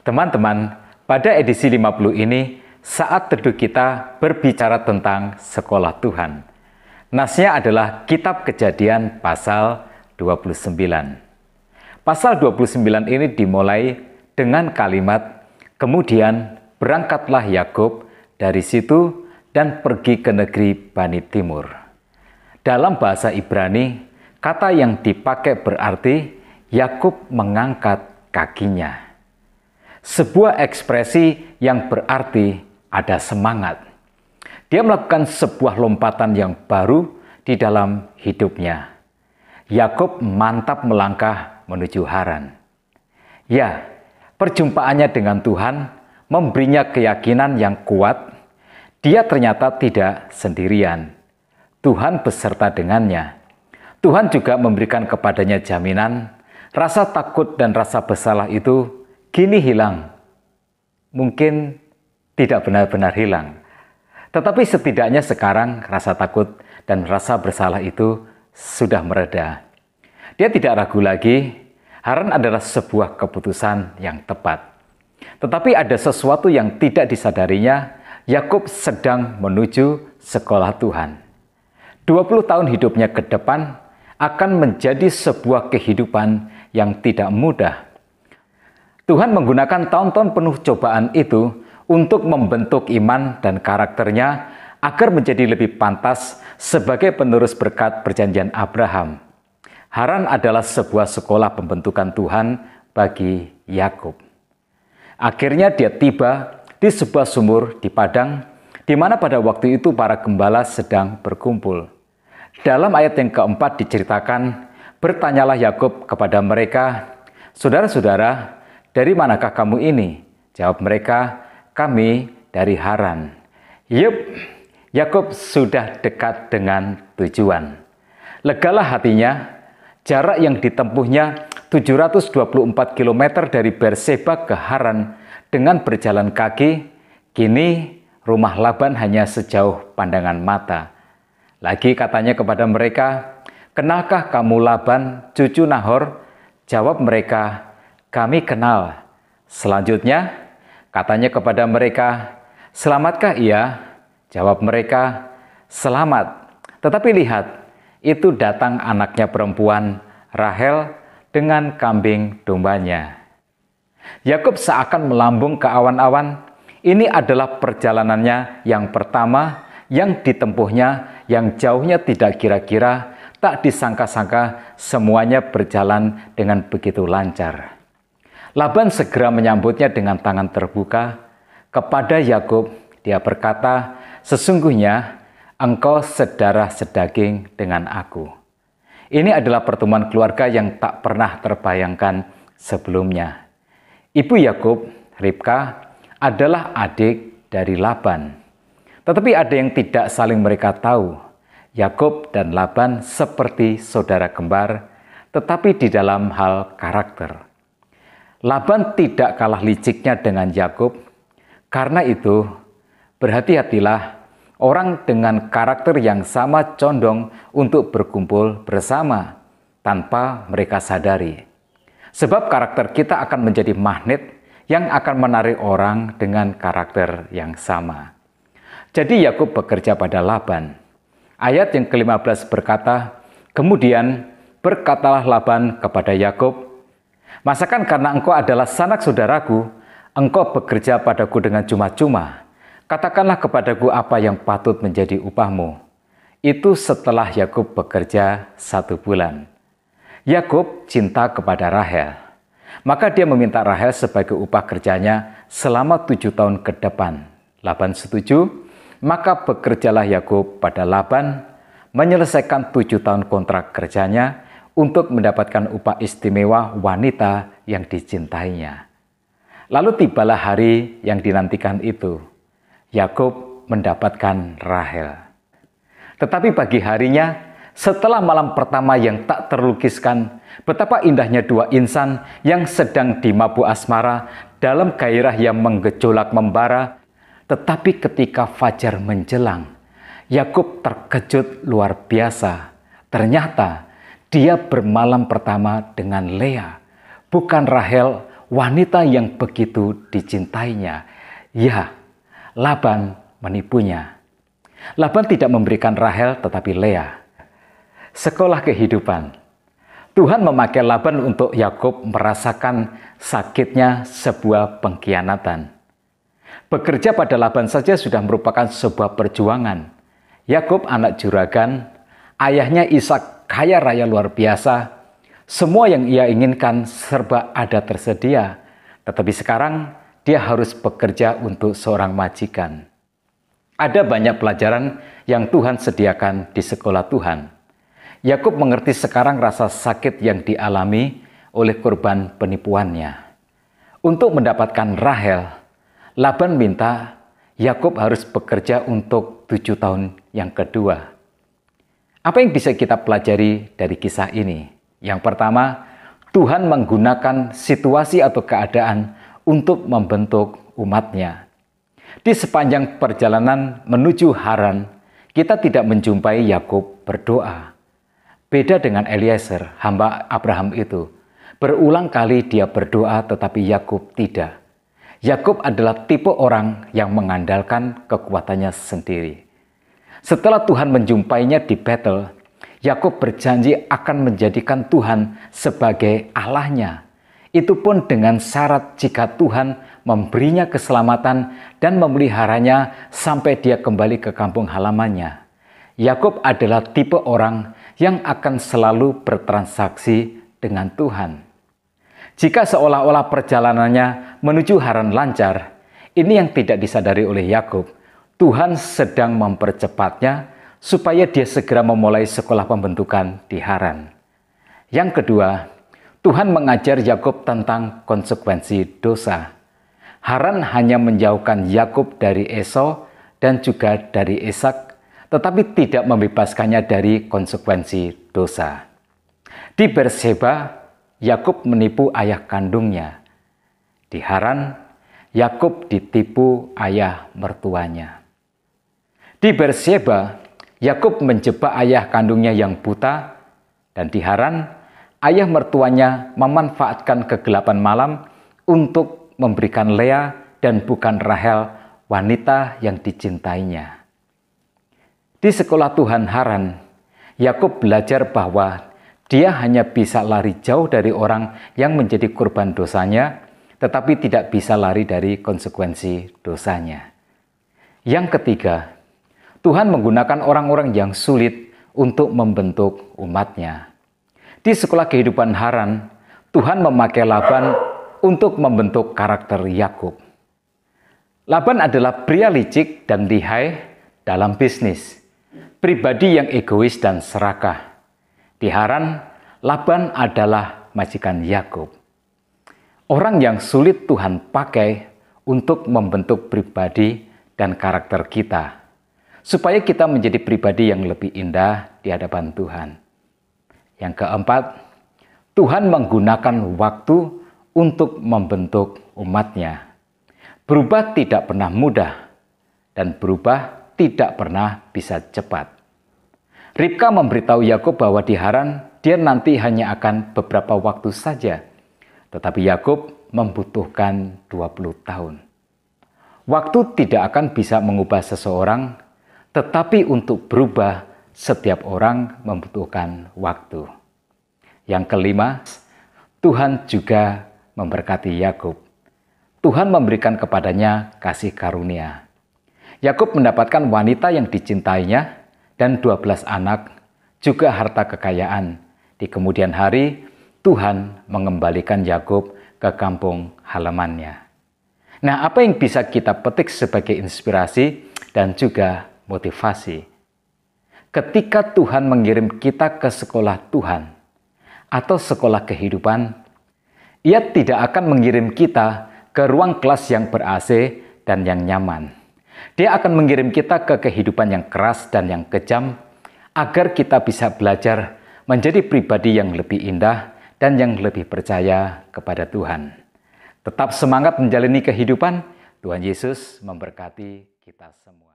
Teman-teman, pada edisi 50 ini, saat teduh kita berbicara tentang sekolah Tuhan. Nasnya adalah Kitab Kejadian pasal 29. Pasal 29 ini dimulai dengan kalimat, "Kemudian berangkatlah Yakub dari situ dan pergi ke negeri Bani Timur." Dalam bahasa Ibrani, kata yang dipakai berarti Yakub mengangkat kakinya. Sebuah ekspresi yang berarti ada semangat. Dia melakukan sebuah lompatan yang baru di dalam hidupnya. Yakub mantap melangkah menuju Haran. Ya, perjumpaannya dengan Tuhan memberinya keyakinan yang kuat. Dia ternyata tidak sendirian. Tuhan beserta dengannya. Tuhan juga memberikan kepadanya jaminan, rasa takut dan rasa bersalah itu kini hilang. Mungkin tidak benar-benar hilang. Tetapi setidaknya sekarang rasa takut dan rasa bersalah itu sudah mereda. Dia tidak ragu lagi, Haran adalah sebuah keputusan yang tepat. Tetapi ada sesuatu yang tidak disadarinya, Yakub sedang menuju sekolah Tuhan. 20 tahun hidupnya ke depan akan menjadi sebuah kehidupan yang tidak mudah. Tuhan menggunakan tahun-tahun penuh cobaan itu untuk membentuk iman dan karakternya agar menjadi lebih pantas sebagai penerus berkat perjanjian Abraham. Haran adalah sebuah sekolah pembentukan Tuhan bagi Yakub. Akhirnya dia tiba di sebuah sumur di padang, di mana pada waktu itu para gembala sedang berkumpul. Dalam ayat yang keempat diceritakan, bertanyalah Yakub kepada mereka, "Saudara-saudara, dari manakah kamu ini?" Jawab mereka, "Kami dari Haran." Yup, Yakub sudah dekat dengan tujuan. Legalah hatinya, jarak yang ditempuhnya 724 km dari Berseba ke Haran dengan berjalan kaki, kini rumah Laban hanya sejauh pandangan mata. Lagi katanya kepada mereka, "Kenalkah kamu Laban, cucu Nahor?" Jawab mereka, "Kami kenal." Selanjutnya, katanya kepada mereka, "Selamatkah ia?" Jawab mereka, "Selamat." Tetapi lihat, itu datang anaknya perempuan, Rahel, dengan kambing dombanya. Yakub seakan melambung ke awan-awan. Ini adalah perjalanannya yang pertama, yang ditempuhnya, yang jauhnya tidak kira-kira, tak disangka-sangka, semuanya berjalan dengan begitu lancar. Laban segera menyambutnya dengan tangan terbuka. Kepada Yakub dia berkata, "Sesungguhnya engkau sedarah sedaging dengan aku." Ini adalah pertemuan keluarga yang tak pernah terbayangkan sebelumnya. Ibu Yakub, Ribka, adalah adik dari Laban. Tetapi ada yang tidak saling mereka tahu. Yakub dan Laban seperti saudara kembar, tetapi di dalam hal karakter. Laban tidak kalah liciknya dengan Yakub. Karena itu, berhati-hatilah, orang dengan karakter yang sama condong untuk berkumpul bersama tanpa mereka sadari. Sebab karakter kita akan menjadi magnet yang akan menarik orang dengan karakter yang sama. Jadi Yakub bekerja pada Laban. Ayat yang ke-15 berkata, "Kemudian berkatalah Laban kepada Yakub, 'Masakan karena engkau adalah sanak saudaraku, engkau bekerja padaku dengan cuma-cuma? Katakanlah kepadaku apa yang patut menjadi upahmu.' Itu setelah Yakub bekerja 1 bulan. Yakub cinta kepada Rahel. Maka dia meminta Rahel sebagai upah kerjanya selama 7 tahun ke depan. Laban setuju. Maka bekerjalah Yakub pada Laban, menyelesaikan 7 tahun kontrak kerjanya untuk mendapatkan upah istimewa wanita yang dicintainya. Lalu tibalah hari yang dinantikan itu. Yakub mendapatkan Rahel. Tetapi pagi harinya, setelah malam pertama yang tak terlukiskan, betapa indahnya dua insan yang sedang dimabuk asmara dalam gairah yang menggejolak membara. Tetapi ketika fajar menjelang, Yakub terkejut luar biasa. Ternyata dia bermalam pertama dengan Lea, bukan Rahel, wanita yang begitu dicintainya. Ya, Laban menipunya. Laban tidak memberikan Rahel tetapi Lea. Sekolah kehidupan. Tuhan memakai Laban untuk Yakub merasakan sakitnya sebuah pengkhianatan. Bekerja pada Laban saja sudah merupakan sebuah perjuangan. Yakub anak juragan, ayahnya Ishak kaya raya luar biasa. Semua yang ia inginkan serba ada tersedia. Tetapi sekarang dia harus bekerja untuk seorang majikan. Ada banyak pelajaran yang Tuhan sediakan di sekolah Tuhan. Yakub mengerti sekarang rasa sakit yang dialami oleh korban penipuannya. Untuk mendapatkan Rahel, Laban minta Yakub harus bekerja untuk 7 tahun yang kedua. Apa yang bisa kita pelajari dari kisah ini? Yang pertama, Tuhan menggunakan situasi atau keadaan untuk membentuk umat-Nya. Di sepanjang perjalanan menuju Haran, kita tidak menjumpai Yakub berdoa. Beda dengan Eliezer, hamba Abraham itu. Berulang kali dia berdoa tetapi Yakub tidak. Yakub adalah tipe orang yang mengandalkan kekuatannya sendiri. Setelah Tuhan menjumpainya di Betel, Yakub berjanji akan menjadikan Tuhan sebagai Allahnya. Itu pun dengan syarat jika Tuhan memberinya keselamatan dan memeliharanya sampai dia kembali ke kampung halamannya. Yakub adalah tipe orang yang akan selalu bertransaksi dengan Tuhan. Jika seolah-olah perjalanannya menuju Haran lancar, ini yang tidak disadari oleh Yakub. Tuhan sedang mempercepatnya supaya dia segera memulai sekolah pembentukan di Haran. Yang kedua, Tuhan mengajar Yakub tentang konsekuensi dosa. Haran hanya menjauhkan Yakub dari Esau dan juga dari Ishak, tetapi tidak membebaskannya dari konsekuensi dosa. Di Berseba, Yakub menipu ayah kandungnya. Di Haran, Yakub ditipu ayah mertuanya. Di Berseba, Yakub menjebak ayah kandungnya yang buta, dan di Haran, ayah mertuanya memanfaatkan kegelapan malam untuk memberikan Lea dan bukan Rahel, wanita yang dicintainya. Di sekolah Tuhan Haran, Yakub belajar bahwa dia hanya bisa lari jauh dari orang yang menjadi korban dosanya, tetapi tidak bisa lari dari konsekuensi dosanya. Yang ketiga, Tuhan menggunakan orang-orang yang sulit untuk membentuk umat-Nya. Di sekolah kehidupan Haran, Tuhan memakai Laban untuk membentuk karakter Yakub. Laban adalah pria licik dan lihai dalam bisnis, pribadi yang egois dan serakah. Di Haran, Laban adalah majikan Yakub. Orang yang sulit Tuhan pakai untuk membentuk pribadi dan karakter kita, supaya kita menjadi pribadi yang lebih indah di hadapan Tuhan. Yang keempat, Tuhan menggunakan waktu untuk membentuk umat-Nya. Berubah tidak pernah mudah, dan berubah tidak pernah bisa cepat. Ribka memberitahu Yakub bahwa di Haran dia nanti hanya akan beberapa waktu saja. Tetapi Yakub membutuhkan 20 tahun. Waktu tidak akan bisa mengubah seseorang, tetapi untuk berubah setiap orang membutuhkan waktu. Yang kelima, Tuhan juga memberkati Yakub. Tuhan memberikan kepadanya kasih karunia. Yakub mendapatkan wanita yang dicintainya dan 12 anak, juga harta kekayaan. Di kemudian hari, Tuhan mengembalikan Yakub ke kampung halamannya. Nah, apa yang bisa kita petik sebagai inspirasi dan juga motivasi? Ketika Tuhan mengirim kita ke sekolah Tuhan atau sekolah kehidupan, Ia tidak akan mengirim kita ke ruang kelas yang ber-AC dan yang nyaman. Dia akan mengirim kita ke kehidupan yang keras dan yang kejam, agar kita bisa belajar menjadi pribadi yang lebih indah dan yang lebih percaya kepada Tuhan. Tetap semangat menjalani kehidupan. Tuhan Yesus memberkati kita semua.